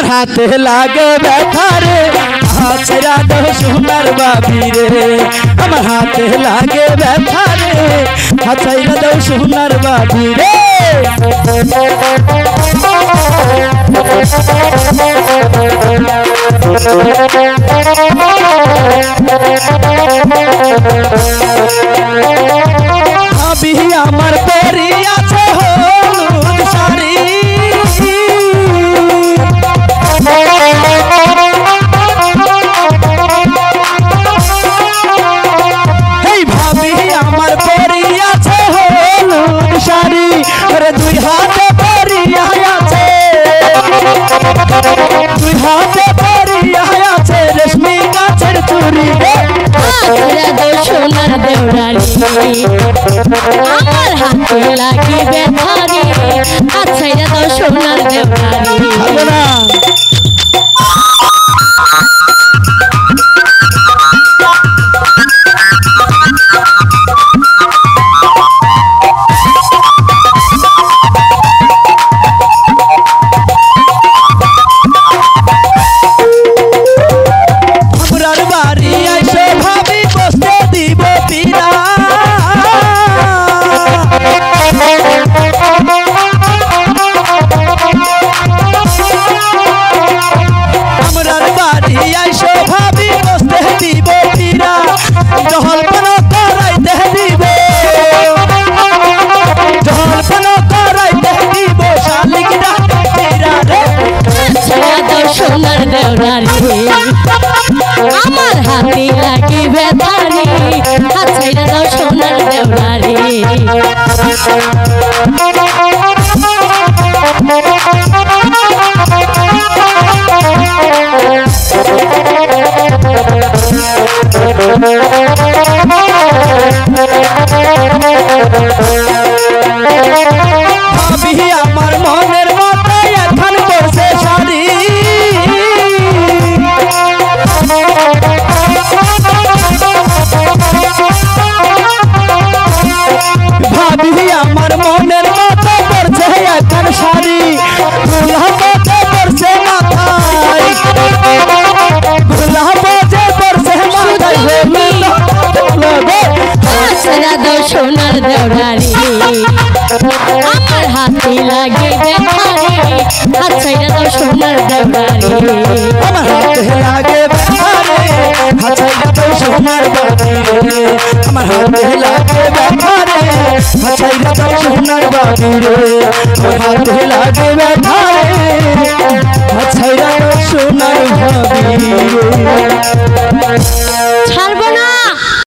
আমার হাতে লাগে ব্যথা রে হাত ছাইরা দাও সোনার বাবি রে আমার হাতে লাগে ব্যথা রে হাত ছাইরা দাও সোনার বাবি রে ভাবি আমার পরি আছে হলুদ শাড়ি এই ভাবি আমার পরি আছে হলুদ শাড়ি ওরে দুই হাতে পরিয়া আছে দুই হাতে পরিয়া আছে রেশমি গাছের চুড়ি সোনার দেওরালি আমার হাতে লাগিবে ভারী আচ্ছা এটা তো সোনার দেওরালি আমার হাতে লাগিবে ভারী হাত ছাইরা দাও সোনার দেওরালি ভাবি আমার মনের মতো এখন করছে শাড়ি ভাবি আমার মনের মতো করছে এখন শাড়ি গুলাবতে করছে মাথায় গুলাবতে করছে মাথায় আচ্ছা দাও সোনার দেওরালি আমার হাতে লাগিবে ভারী আচ্ছা এটা তো সোনার দেওরালি আমার হাতে লাগে ব্যথা রে হাত ছাইরা দাও সোনার বাবি রে আমার হাতে লাগে ব্যথা রে হাত ছাইরা দাও সোনার বাবি রে আমার হাতে লাগে ব্যথা রে হাত ছাইরা দাও সোনার বাবি রে ছাড়বো